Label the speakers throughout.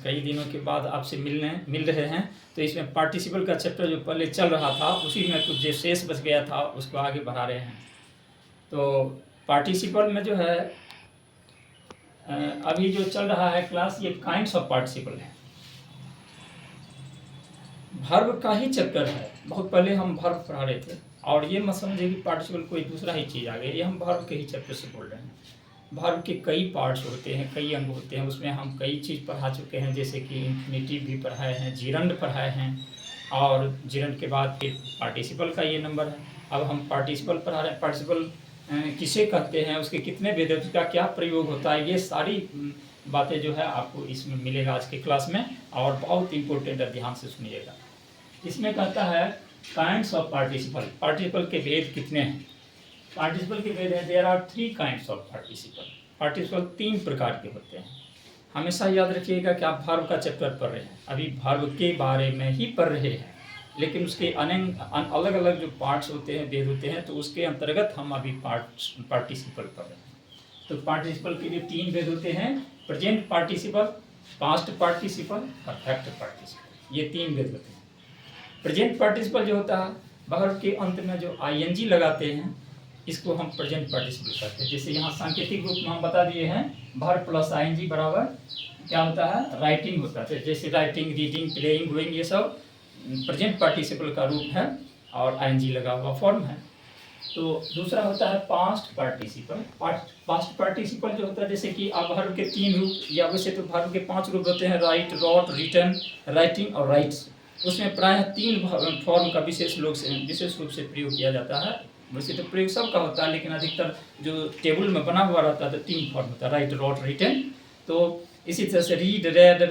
Speaker 1: कई दिनों के बाद आपसे मिल रहे हैं। तो इसमें पार्टिसिपल का चैप्टर जो पहले चल रहा था उसी में कुछ जो शेष बच गया था उसको आगे बढ़ा रहे हैं। तो पार्टिसिपल में जो है अभी जो चल रहा है क्लास, ये काइंड्स ऑफ पार्टिसिपल है। वर्ब का ही चैप्टर है। बहुत पहले हम वर्ब पढ़ा रहे थे और ये मत समझिए कि पार्टिसिपल कोई दूसरा ही चीज़ आ गई। ये हम वर्ब के ही चैप्टर से बोल रहे हैं। वर्ब के कई पार्ट्स होते हैं, कई अंग होते हैं, उसमें हम कई चीज़ पढ़ा चुके हैं, जैसे कि इन्फिनेटिव भी पढ़ाए हैं, जिरंड पढ़ाए हैं और जिरंड के बाद फिर पार्टिसिपल का ये नंबर है। अब हम पार्टिसिपल पढ़ा रहे हैं। पार्टिसिपल किसे कहते हैं, उसके कितने भेद, उसका क्या प्रयोग होता है, ये सारी बातें जो है आपको इसमें मिलेगा आज के क्लास में। और बहुत इंपॉर्टेंट है, ध्यान से सुनिएगा। इसमें कहता है काइंड्स ऑफ पार्टिसिपल। पार्टिसिपल के भेद कितने हैं? पार्टिसिपल के भेद हैं, there are 3 kinds of participle. Participle 3 प्रकार के होते हैं। हमेशा याद रखिएगा कि आप वर्ब का चैप्टर पढ़ रहे हैं, अभी वर्ब के बारे में ही पढ़ रहे हैं, लेकिन उसके अलग अलग जो पार्ट्स होते हैं, भेद होते हैं, तो उसके अंतर्गत हम अभी पार्टिसिपल पढ़ रहे हैं। तो पार्टिसिपल के लिए 3 भेद होते हैं, present participle, past participle, perfect participle. ये 3 भेद होते हैं। प्रेजेंट पार्टिसिपल जो होता है, वर्ब के अंत में जो आईएनजी लगाते हैं, इसको हम प्रेजेंट पार्टिसिपल कहते हैं। जैसे यहाँ सांकेतिक रूप में हम बता दिए हैं, वर्ब प्लस आईएनजी बराबर क्या होता है? राइटिंग होता है। जैसे राइटिंग, रीडिंग, प्लेइंग, गोइंग, ये सब प्रेजेंट पार्टिसिपल का रूप है और आईएनजी लगा हुआ फॉर्म है। तो दूसरा होता है पास्ट पार्टिसिपल। पास्ट पार्टिसिपल जो होता है, जैसे कि अब वर्ब के 3 रूप, या वैसे तो वर्ब के 5 रूप होते हैं, राइट, रॉट, रिटन, राइटिंग और राइट्स। उसमें प्रायः 3 फॉर्म का विशेष रूप से प्रयोग किया जाता है। वैसे तो प्रयोग सबका होता है, लेकिन अधिकतर जो टेबल में बना हुआ रहता है तो 3 फॉर्म होता है, राइट, रॉट, रिटन। तो इसी तरह से read, red,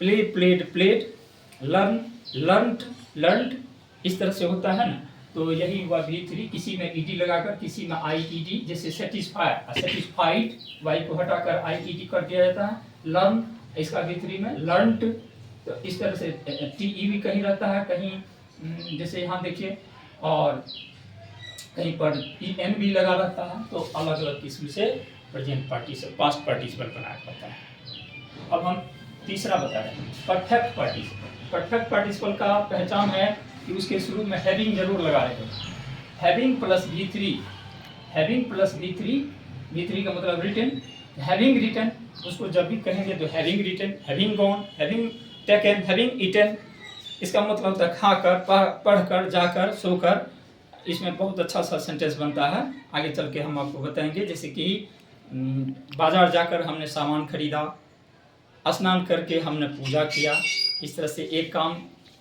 Speaker 1: play, played, learn, learned, इस तरह से होता है ना। तो यही हुआ V3। किसी में ईडी लगाकर, किसी में IED, जैसे सेटिस्फाइड, वाई को हटाकर IED कर दिया जाता है। लर्न, इसका V3 में लर्नड, तो इस तरह से TE भी कहीं रहता है, कहीं जैसे यहाँ देखिए, और कहीं पर EN भी लगा रहता है। तो अलग अलग किस्म से प्रेजेंट पार्टिसिपल, पास्ट पार्टिसिपल बनाया जाता है। अब हम तीसरा बता रहे हैं, परफेक्ट पार्टिसिपल। परफेक्ट पार्टिसिपल का पहचान है कि उसके शुरू में हैविंग जरूर लगा रहे हैं। Having plus V3, having plus V3 का मतलब रिटन। हैविंग रिटन, उसको जब भी कहेंगे तो having written, having gone, having taken, having eaten. इसका मतलब होता है खाकर, पढ़कर, जाकर, सोकर। इसमें बहुत अच्छा सा सेंटेंस बनता है, आगे चल के हम आपको बताएंगे। जैसे कि बाजार जाकर हमने सामान खरीदा, स्नान करके हमने पूजा किया। इस तरह से एक काम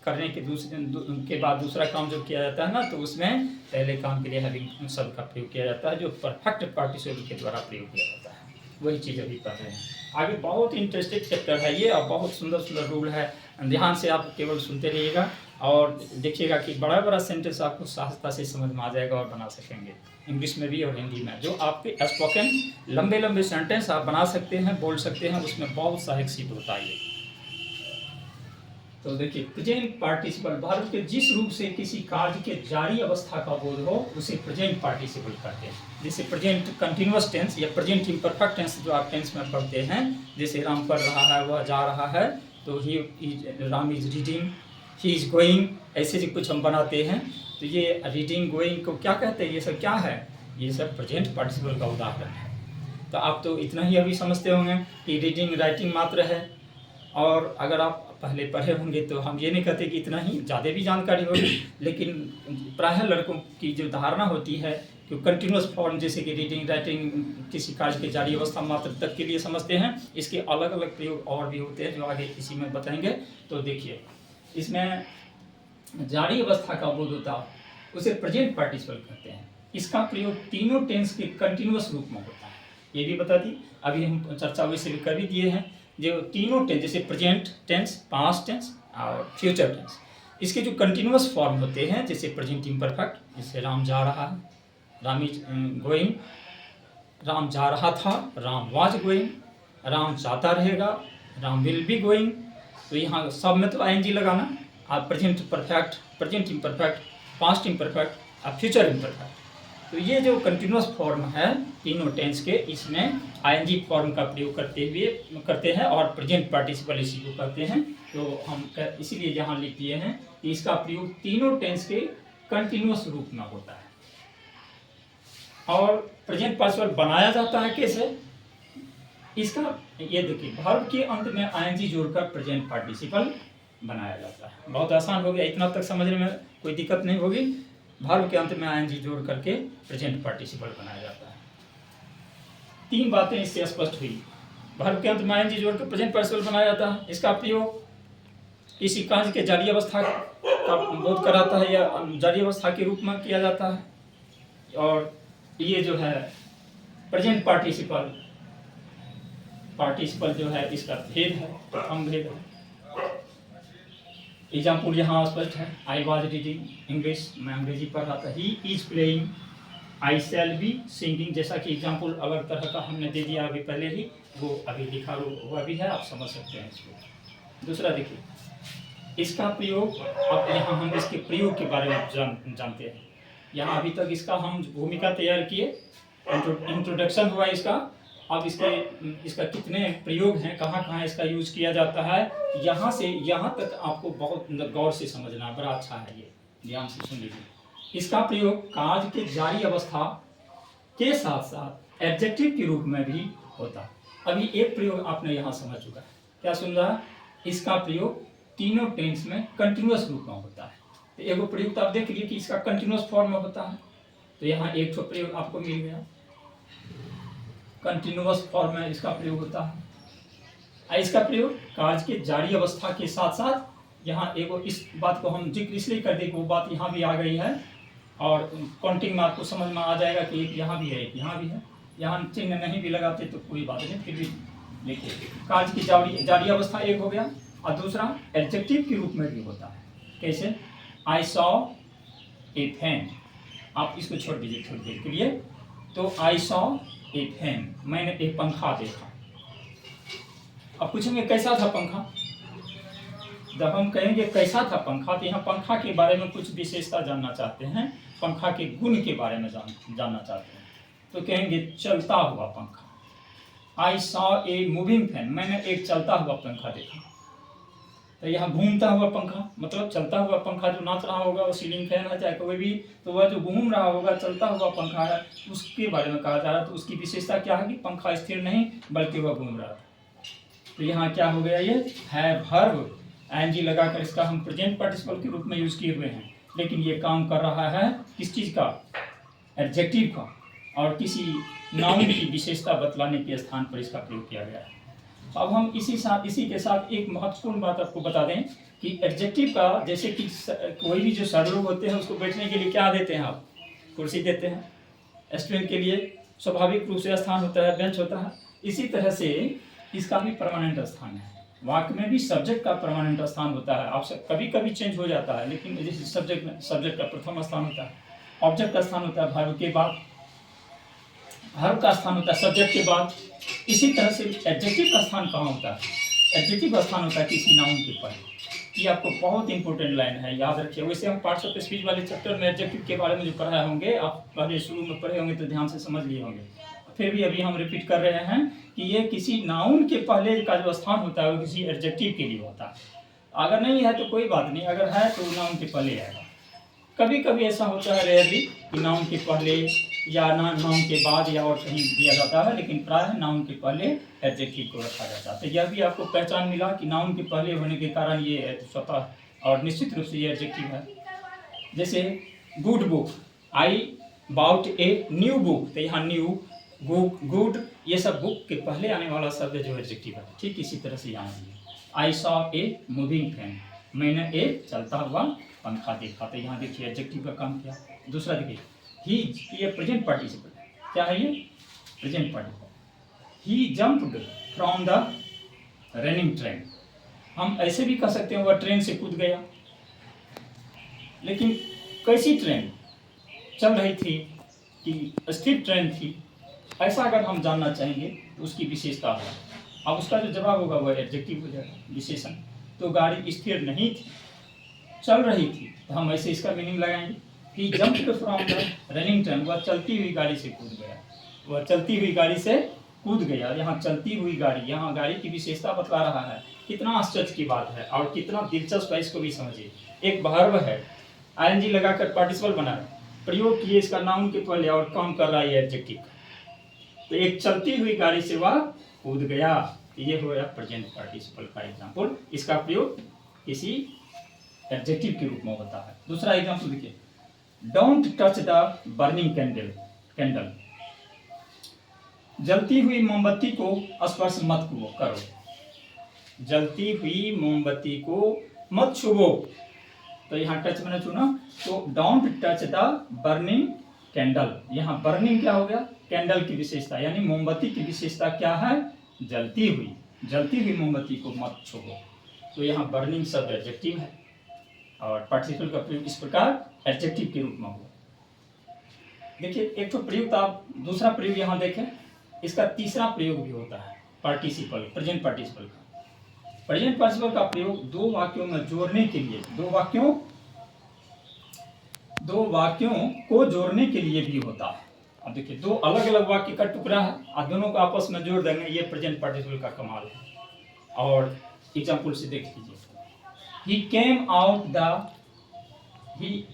Speaker 1: करने के बाद दूसरा काम जो किया जाता है ना, तो उसमें पहले काम के लिए हैविंग शब्द का प्रयोग किया जाता है, जो परफेक्ट पार्टिसिपल के द्वारा प्रयोग किया जाता है। वही चीज़ अभी पढ़ रहे हैं। आगे बहुत इंटरेस्टिंग चैप्टर है ये, और बहुत सुंदर सुंदर रूल है। ध्यान से आप केवल सुनते रहिएगा और देखिएगा कि बड़ा बड़ा सेंटेंस आपको सहजता से समझ में आ जाएगा और बना सकेंगे, इंग्लिश में भी और हिंदी में। जो आपके स्पोकन लंबे लंबे सेंटेंस आप बना सकते हैं, बोल सकते हैं, उसमें बहुत सहायक सिद्ध होता है। तो देखिए, प्रेजेंट पार्टिसिपल, वर्ब के जिस रूप से किसी कार्य के जारी अवस्था का बोध हो उसे प्रेजेंट पार्टिसिपल कहते हैं। जैसे प्रेजेंट कंटिन्यूअस टेंस या प्रेजेंट इम्परफेक्ट टेंस जो आप टेंस में पढ़ते हैं, जैसे राम पढ़ रहा है, वह जा रहा है, तो Ram is reading, he is going, ऐसे जो कुछ हम बनाते हैं। तो ये रीडिंग, गोइंग को क्या कहते हैं? ये सब क्या है? ये सब प्रेजेंट पार्टिसिपल का उदाहरण है। तो आप तो इतना ही अभी समझते होंगे कि रीडिंग, राइटिंग मात्र है। और अगर आप पहले पढ़े होंगे तो हम ये नहीं कहते कि इतना ही, ज़्यादा भी जानकारी होगी, लेकिन प्रायः लड़कों की जो धारणा होती है कि कंटिन्यूस फॉर्म, जैसे कि रीडिंग, राइटिंग किसी कार्य की जारी अवस्था मात्र तक के लिए समझते हैं। इसके अलग अलग प्रयोग और भी होते हैं जो आगे इसी में बताएंगे। तो देखिए, इसमें जारी अवस्था का बोध होता है उसे प्रेजेंट पार्टिसिपल कहते हैं। इसका प्रयोग तीनों टेंस के कंटिन्यूस रूप में होता है, ये भी बता दी। अभी हम चर्चा वैसे भी कर भी दिए हैं। जो तीनों टेंस, जैसे प्रेजेंट टेंस, पास्ट टेंस और फ्यूचर टेंस, इसके जो कंटिन्यूस फॉर्म होते हैं, जैसे प्रेजेंट इम्परफेक्ट, जैसे राम जा रहा है, राम इज गोइंग, राम जा रहा था, राम वाज गोइंग, राम जाता रहेगा, राम विल बी गोइंग। तो यहाँ सब में तो ING लगाना। आप present perfect, present imperfect, past imperfect और फ्यूचर इम्परफेक्ट, तो ये जो कंटिन्यूस फॉर्म है तीनों टेंस के, इसमें आईएनजी फॉर्म का प्रयोग करते हैं और प्रेजेंट पार्टिसिपल इसी को कहते हैं। तो हम इसीलिए यहाँ लिख दिए हैं कि इसका प्रयोग तीनों टेंस के कंटिन्यूस रूप में होता है। और प्रेजेंट पार्टिसिपल बनाया जाता है कैसे, इसका ये देखिए, वर्ब के अंत में आईएनजी जोड़कर प्रेजेंट पार्टिसिपल बनाया जाता है। बहुत आसान हो गया, इतना तक समझने में कोई दिक्कत नहीं होगी। वर्ब के अंत में आईएनजी जोड़ करके प्रेजेंट पार्टिसिपल बनाया जाता है। तीन बातें इससे स्पष्ट हुई। वर्ब के अंत में आईएनजी जोड़कर प्रेजेंट पार्टिसिपल बनाया जाता है। इसका प्रयोग किसी कार्य के जारी अवस्था का बोध कराता है या जारी अवस्था के रूप में किया जाता है। और ये जो है प्रेजेंट पार्टिसिपल जो है इसका भेद है, प्रथम भेद है। एग्जाम्पल यहाँ स्पष्ट है, आई वॉज रीडिंग इंग्लिश, मैं अंग्रेजी पढ़ रहा था। He is playing, I shall be singing. जैसा कि एग्जाम्पल अलग तरह का हमने दे दिया अभी पहले ही, वो अभी लिखा हुआ भी है, आप समझ सकते हैं इसको। दूसरा देखिए, इसका प्रयोग, अब यहाँ हम इसके प्रयोग के बारे में जानते हैं। यहाँ अभी तक इसका हम भूमिका तैयार किए, इंट्रोडक्शन हुआ इसका। अब इसका कितने प्रयोग हैं, कहाँ कहाँ इसका यूज किया जाता है, यहाँ से यहाँ तक आपको बहुत गौर से समझना, बड़ा अच्छा है, ये ध्यान से सुन लीजिए। इसका प्रयोग कार्य के जारी अवस्था के साथ साथ एडजेक्टिव के रूप में भी होता है। अभी एक प्रयोग आपने यहाँ समझ चुका है, क्या सुन रहा है, इसका प्रयोग तीनों टेंस में कंटिन्यूअस रूप में होता है। तो एक प्रयोग तो आप देख लीजिए कि इसका कंटिन्यूअस फॉर्म में होता है। तो यहाँ एक तो प्रयोग आपको मिल गया, कंटिन्यूअस फॉर्म में इसका प्रयोग होता है। इसका प्रयोग कार्य के जारी अवस्था के साथ साथ, यहाँ एगो इस बात को हम जिक्र इसलिए कर दें कि वो बात यहाँ भी आ गई है, और काउंटिंग में आपको समझ में आ जाएगा कि एक यहाँ भी है, एक यहाँ भी है। यहाँ चिन्ह नहीं भी लगाते तो कोई बात नहीं, फिर भी देखिए, कार्य की जारी अवस्था एक हो गया, और दूसरा एडजेक्टिव के रूप में भी होता है। कैसे, आई सॉ ए फैन, आप इसको छोड़ दीजिए थोड़ी देर के लिए। तो आई सॉ ए फैन, मैंने एक पंखा देखा। अब पूछेंगे कैसा था पंखा, जब हम कहेंगे कैसा था पंखा, तो यहाँ पंखा के बारे में कुछ विशेषता जानना चाहते हैं, पंखा के गुण के बारे में जानना चाहते हैं। तो कहेंगे चलता हुआ पंखा। I saw a moving fan, मैंने एक चलता हुआ पंखा देखा। तो यहाँ घूमता हुआ पंखा, मतलब चलता हुआ पंखा जो नाच रहा होगा वो सीलिंग फैन है चाहे कोई भी, तो वह जो घूम रहा होगा चलता हुआ पंखा है, उसके बारे में कहा जा रहा है। तो उसकी विशेषता क्या है कि पंखा स्थिर नहीं बल्कि वह घूम रहा था। तो यहाँ क्या हो गया, ये है वर्ब, आईएनजी लगाकर इसका हम प्रेजेंट पार्टिसिपल के रूप में यूज किए हुए हैं, लेकिन ये काम कर रहा है किस चीज़ का, एडजेक्टिव का, और किसी नाउन की विशेषता बतलाने के स्थान पर इसका प्रयोग किया गया है। अब हम इसी के साथ एक महत्वपूर्ण बात आपको बता दें कि एडजेक्टिव का, जैसे कि कोई भी जो सर्वरोग होते हैं उसको बैठने के लिए क्या देते हैं आप, कुर्सी देते हैं। स्टूडेंट के लिए स्वाभाविक रूप से स्थान होता है, बेंच होता है। इसी तरह से इसका भी परमानेंट स्थान है। वाक्य में भी सब्जेक्ट का परमानेंट स्थान होता है, आपसे कभी कभी चेंज हो जाता है, लेकिन जैसे सब्जेक्ट का प्रथम स्थान होता है, ऑब्जेक्ट का स्थान होता है वर्ब के बाद, वर्ब का स्थान होता है सब्जेक्ट के बाद। इसी तरह से एडजेक्टिव का स्थान कहाँ होता है, एडजेक्टिव का स्थान होता है किसी नाउन के पहले। ये आपको बहुत इंपॉर्टेंट लाइन है, याद रखिए। वैसे हम पार्ट्स ऑफ स्पीच वाले चैप्टर में एडजेक्टिव के बारे में जो पढ़ाए होंगे, आप पहले शुरू में पढ़े होंगे तो ध्यान से समझ लिए होंगे, फिर भी अभी हम रिपीट कर रहे हैं कि ये किसी नाउन के पहले का जो स्थान होता है वो किसी एडजेक्टिव के लिए होता है। अगर नहीं है तो कोई बात नहीं, अगर है तो नाउन के पहले आएगा। कभी कभी ऐसा होता है रेयरली कि नाउन के पहले या नाउन के बाद या और कहीं दिया जाता है, लेकिन प्रायः नाउन के पहले एडजेक्टिव को रखा जाता है। तो यह भी आपको पहचान मिला कि नाउन के पहले होने के कारण ये स्वतः और निश्चित रूप से ये एडजेक्टिव है। जैसे good book, I bought a new book, तो यहाँ न्यू, गुड, ये सब बुक के पहले आने वाला शब्द जो एडजेक्टिव है। ठीक इसी तरह से यहाँ भी I saw a moving fan, मैंने एक चलता हुआ पंखा देखा। तो यहाँ देखिए एडजेक्टिव का काम किया। दूसरा देखिए ही, ये प्रेजेंट पार्टिसिपल क्या है, ये present participle. He jumped from the running train, हम ऐसे भी कह सकते हैं वह ट्रेन से कूद गया। लेकिन कैसी ट्रेन चल रही थी कि स्थिर ट्रेन थी, ऐसा अगर हम जानना चाहेंगे तो उसकी विशेषता होगा। अब उसका जो जवाब होगा वह एडजेक्टिव हो जाएगा, विशेषण। तो गाड़ी स्थिर नहीं थी, चल रही थी, तो हम ऐसे इसका मीनिंग लगाएंगे he jumped from the running train, वह चलती हुई गाड़ी से कूद गया, वह चलती हुई गाड़ी से कूद गया। यहाँ चलती हुई गाड़ी, यहाँ गाड़ी की विशेषता बतला रहा है। कितना आश्चर्य की बात है और कितना दिलचस्प है, इसको भी समझिए। एक वर्ब है, आईएनजी लगाकर पार्टिसिपल बना है, प्रयोग किए इसका नाउन के पहले और काम कर रहा है एडजेक्टिव। तो एक चलती हुई गाड़ी से वह कूद गया, ये हो गया प्रेजेंट पार्टिसिपल का एग्जाम्पल। इसका प्रयोग किसी एडजेक्टिव के रूप में होता है। दूसरा एग्जाम्पल देखिए, don't touch the burning candle, जलती हुई मोमबत्ती को स्पर्श मत करो, जलती हुई मोमबत्ती को मत छुओ। तो यहाँ टच मैंने चुना, तो don't touch the burning candle. यहाँ बर्निंग क्या हो गया, कैंडल की विशेषता, यानी मोमबत्ती की विशेषता क्या है, जलती हुई मोमबत्ती को मत छुओ। तो यहाँ बर्निंग शब्द एडजेक्टिव है और पार्टिसिपल का प्रयोग इस प्रकार एडजेक्टिव के रूप में हुआ। देखिए एक तो प्रयोग था, दूसरा प्रयोग यहाँ देखें, इसका तीसरा प्रयोग भी होता है पार्टिसिपल, प्रेजेंट पार्टिसिपल का। प्रेजेंट पार्टिसिपल का प्रयोग दो वाक्यों में जोड़ने के लिए, दो वाक्यों को जोड़ने के लिए भी होता है। अब देखिए दो अलग अलग वाक्य का टुकड़ा है और दोनों को आपस में जोड़ देंगे, ये प्रेजेंट पार्टिसिपल का कमाल है। और एग्जाम्पल से देख लीजिए, he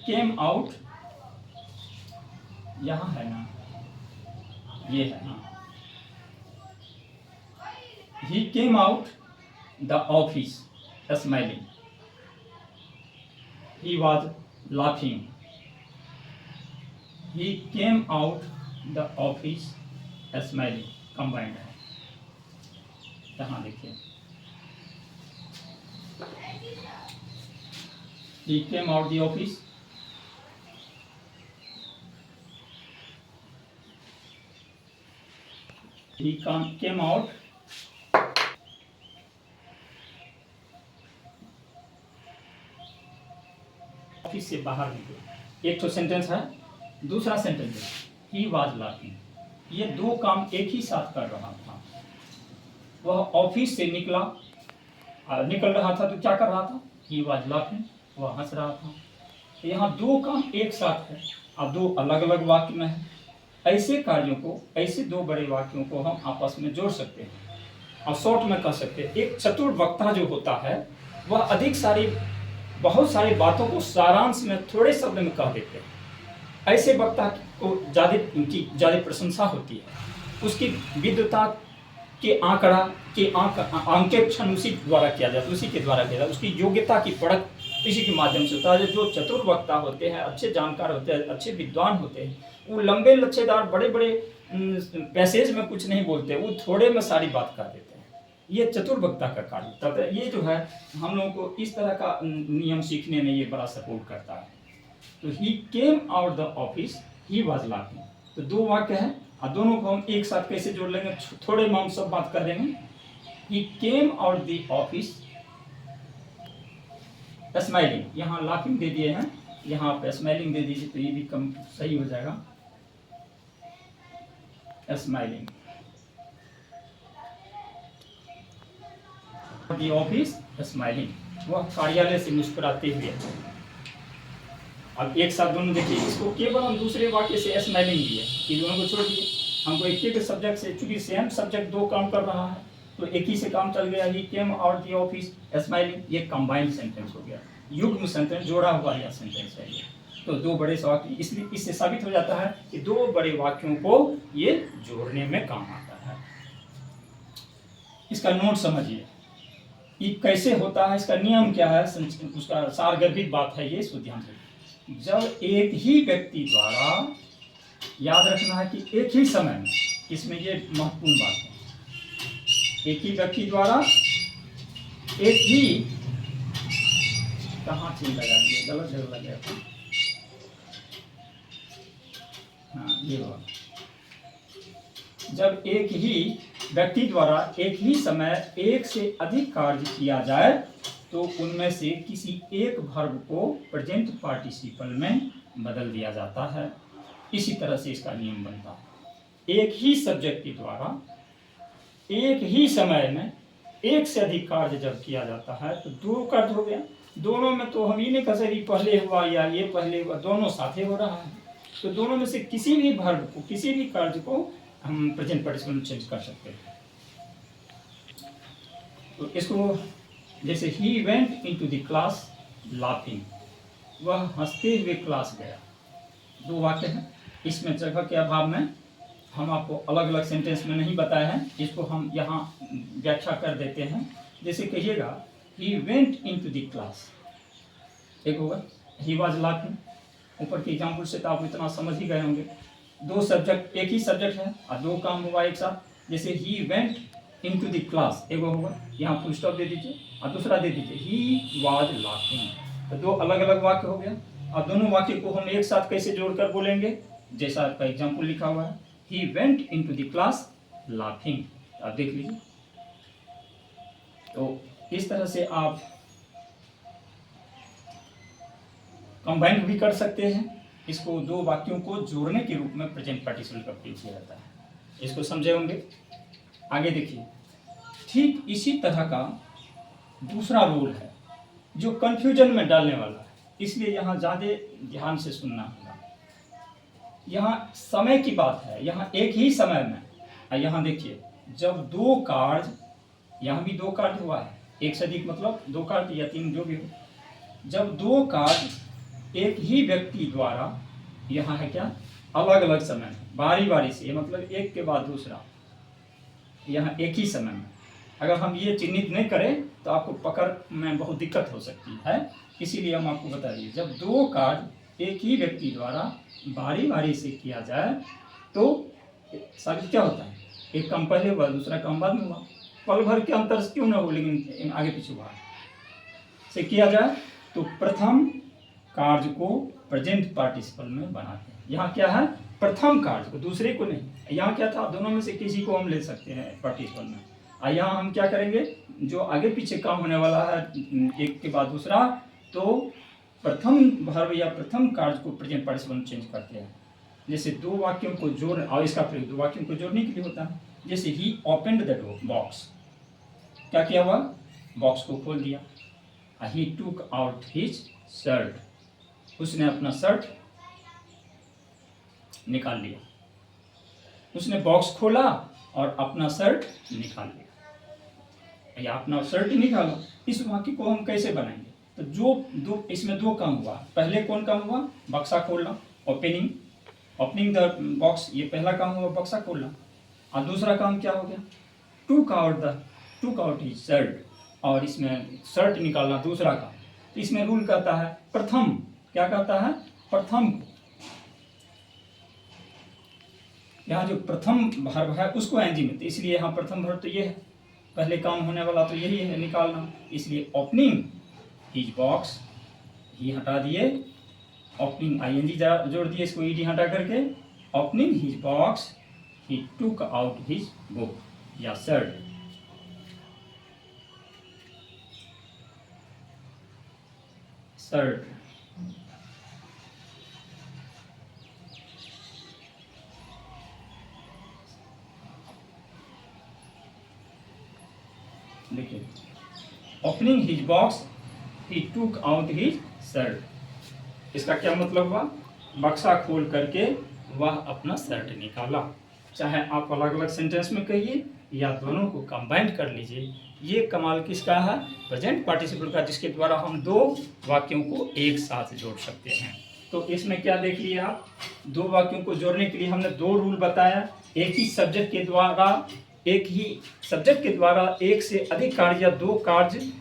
Speaker 1: came out, यहाँ है ना, ये है ना, he came out the office smiling, he was laughing, he came out the office smiling, combined है। यहाँ देखिए, he came out the office, he came out office से बाहर निकले। एक तो सेंटेंस है, दूसरा सेंटेंस है he was laughing। ये दो काम एक ही साथ कर रहा था। वह ऑफिस से निकल रहा था तो क्या कर रहा था, he was laughing, वह हंस रहा था। तो यहाँ दो काम एक साथ है और दो अलग अलग वाक्य में है। ऐसे कार्यों को, ऐसे दो बड़े वाक्यों को हम आपस में जोड़ सकते हैं और शॉर्ट में कह सकते हैं। एक चतुर वक्ता जो होता है वह बहुत सारी बातों को सारांश में थोड़े शब्द में कह देते हैं। ऐसे वक्ता को ज़्यादा प्रशंसा होती है। उसकी विद्वता के आंकेक्षण उसी द्वारा किया जाता है, उसी के द्वारा किया जाता है। उसकी योग्यता की परख इसी के माध्यम से होता है। जो चतुर वक्ता होते हैं, अच्छे जानकार होते हैं, अच्छे विद्वान होते हैं, वो लंबे लच्छेदार बड़े बड़े पैसेज में कुछ नहीं बोलते, वो थोड़े में सारी बात कर देते हैं। ये चतुर वक्ता का कार्य होता है। ये जो है हम लोगों को इस तरह का नियम सीखने में ये बड़ा सपोर्ट करता है। तो he came out the office, he was laughing. तो दो वाक्य हैं और दोनों को हम एक साथ कैसे जोड़ लेंगे, थोड़े में हम सब बात कर देंगे। He came out the office smiling, यहाँ लाफिंग दे दिए हैं, यहाँ पे स्माइलिंग दे दीजिए तो ये भी कम सही हो जाएगा। स्माइलिंग द ऑफिस स्माइलिंग, वह कार्यालय से मुस्कुराते हुए। अब एक साथ दोनों देखिए, इसको केवल हम दूसरे वाक्य से स्माइलिंग दिए, कि दोनों को छोड़ दिए। हमको एक ही सब्जेक्ट से, चूंकि सेम सब्जेक्ट दो काम कर रहा है तो एक ही से काम चल गया। He came out the office smiling, ये कंबाइंड सेंटेंस हो गया, युग्म सेंटेंस, जोड़ा हुआ यह सेंटेंस है ये। तो दो बड़े वाक्य, इसलिए इससे साबित हो जाता है कि दो बड़े वाक्यों को ये जोड़ने में काम आता है। इसका नोट समझिए, ये कैसे होता है, इसका नियम क्या है, उसका सारगर्भित बात है ये, इसको ध्यान रखिए। जब एक ही व्यक्ति द्वारा, याद रखना है कि एक ही समय में, इसमें ये महत्वपूर्ण बात है, एक ही व्यक्ति द्वारा एक ही, कहाँ चीज लगा दिए, गलत जगह लग गया था, हाँ ये बात। जब एक ही व्यक्ति द्वारा एक ही समय एक से अधिक कार्य किया जाए तो उनमें से किसी एक वर्ब को प्रेजेंट पार्टिसिपल में बदल दिया जाता है। इसी तरह से इसका नियम बनता है। एक ही सब्जेक्ट के द्वारा एक ही समय में एक से अधिक कार्य जब किया जाता है तो दो कार्य हो गया। दोनों में तो हम ही नहीं कह सकते पहले हुआ या ये पहले हुआ, दोनों साथ ही हो रहा है। तो दोनों में से किसी भी वर्ब को, किसी भी कार्य को हम प्रेजेंट पार्टिसिपल में चेंज कर सकते हैं। तो इसको जैसे he went into the class laughing, वह हंसते हुए क्लास गया। दो वाक्य हैं, इसमें जगह के अभाव में हम आपको अलग अलग सेंटेंस में नहीं बताए हैं, इसको हम यहाँ व्याख्या कर देते हैं। जैसे कहिएगा he went into the class, एक होगा ही वाज लाफिंग। ऊपर के एग्जाम्पल से तो आप इतना समझ ही गए होंगे। दो सब्जेक्ट, एक ही सब्जेक्ट है और दो काम हुआ एक साथ। जैसे he went into the class एगो होगा, यहाँ फुल स्टॉप दे दीजिए और दूसरा दे दीजिए ही वाज लाफिंग। तो दो अलग अलग वाक्य हो गया। और दोनों वाक्य को हम एक साथ कैसे जोड़कर बोलेंगे, जैसा आपका एग्जाम्पल लिखा हुआ है he went into the class laughing. आप देख लीजिए। तो इस तरह से आप कंबाइंड भी कर सकते हैं। इसको दो वाक्यों को जोड़ने के रूप में प्रेजेंट पार्टिसिपल का प्रयोग किया जाता है। इसको समझे होंगे। आगे देखिए, ठीक इसी तरह का दूसरा रूल है जो कंफ्यूजन में डालने वाला है, इसलिए यहाँ ज़्यादा ध्यान से सुनना होगा। यहाँ समय की बात है, यहाँ एक ही समय में। और यहाँ देखिए, जब दो कार्य, यहाँ भी दो कार्य हुआ है, एक से अधिक मतलब दो कार्य या तीन जो भी हो। जब दो कार्य एक ही व्यक्ति द्वारा, यहाँ है क्या, अलग अलग समय में, बारी बारी से, मतलब एक के बाद दूसरा, यहाँ एक ही समय में। अगर हम ये चिन्हित नहीं करें तो आपको पकड़ में बहुत दिक्कत हो सकती है। इसीलिए हम आपको बता दिए, जब दो कार्य एक ही व्यक्ति द्वारा बारी बारी से किया जाए तो साबित क्या होता है, एक काम पहले हुआ दूसरा काम बाद में हुआ। पल भर के अंतर से क्यों ना हो, लेकिन आगे पीछे हुआ से किया जाए तो प्रथम कार्य को प्रेजेंट पार्टिसिपल में बनाते हैं। यहाँ क्या है, प्रथम कार्य को, दूसरे को नहीं। यहाँ क्या था, दोनों में से किसी को हम ले सकते हैं पार्टिसिपल में। और यहाँ हम क्या करेंगे, जो आगे पीछे काम होने वाला है एक के बाद दूसरा, तो प्रथम वर्ब या प्रथम कार्य को प्रेजेंट पार्टिसिपल में चेंज करते हैं। जैसे दो वाक्यों को जोड़, और इसका प्रयोग दो वाक्यों को जोड़ने के लिए होता है। जैसे ही ओपनड द बॉक्स, क्या किया हुआ, बॉक्स को खोल दिया। ही टूक आउट हिज शर्ट, उसने अपना शर्ट निकाल लिया। उसने बॉक्स खोला और अपना शर्ट निकाल लिया, या अपना शर्ट निकाला। इस वाक्य को हम कैसे बनाएंगे, तो जो दो, इसमें दो काम हुआ। पहले कौन काम हुआ, बक्सा खोलना, ओपनिंग द बॉक्स, ये पहला काम हुआ बक्सा खोलना। और दूसरा काम क्या हो गया, टूक आउट हिज शर्ट, और इसमें शर्ट निकालना दूसरा काम। तो इसमें रूल कहता है प्रथम, क्या कहता है, प्रथम। यहाँ जो प्रथम वर्ब है उसको एनजी में, तो इसलिए यहाँ प्रथम वर्ब तो ये है, पहले काम होने वाला तो यही है, निकालना। इसलिए ओपनिंग हिज बॉक्स, ही हटा दिए, ओपनिंग आईएनजी जोड़ दिए, इसको ईडी हटा करके ओपनिंग हिज बॉक्स ही टूक आउट हिज बुक या शर्ट। देखिए, ओपनिंग हिज बॉक्स ही टूक आउट हिज शर्ट, इसका क्या मतलब हुआ, बक्सा खोल करके वह अपना शर्ट निकाला। चाहे आप अलग अलग सेंटेंस में कहिए या दोनों को कंबाइन कर लीजिए। ये कमाल किसका है, प्रेजेंट पार्टिसिपल का, जिसके द्वारा हम दो वाक्यों को एक साथ जोड़ सकते हैं। तो इसमें क्या देख लिए आप, दो वाक्यों को जोड़ने के लिए हमने दो रूल बताया। एक ही सब्जेक्ट के द्वारा एक से अधिक कार्य या दो कार्य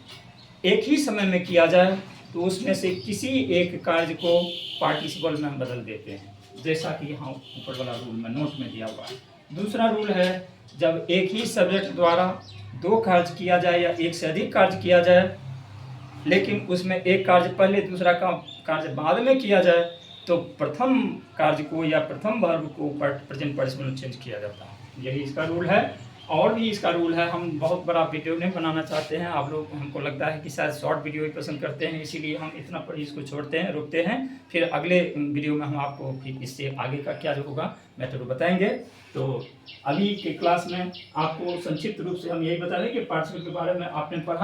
Speaker 1: एक ही समय में किया जाए तो उसमें से किसी एक कार्य को पार्टिसिपल में हम बदल देते हैं, जैसा कि यहाँ ऊपर वाला रूल में नोट में दिया हुआ है। दूसरा रूल है, जब एक ही सब्जेक्ट द्वारा दो कार्य किया जाए या एक से अधिक कार्य किया जाए, लेकिन उसमें एक कार्य पहले दूसरा कार्य बाद में किया जाए, तो प्रथम कार्य को या प्रथम वर्ब को प्रेजेंट पार्टिसिपल में चेंज किया जाता है। यही इसका रूल है। और भी इसका रूल है, हम बहुत बड़ा वीडियो नहीं बनाना चाहते हैं। आप लोग, हमको लगता है कि शायद शॉर्ट वीडियो ही पसंद करते हैं, इसीलिए हम इतना पर इसको छोड़ते हैं, रोकते हैं। फिर अगले वीडियो में हम आपको फिर इससे आगे का क्या जो होगा मैटर बताएंगे। तो अभी के क्लास में आपको संक्षिप्त रूप से हम यही बता दें कि पार्टिसिपल के बारे में आपने पढ़ा।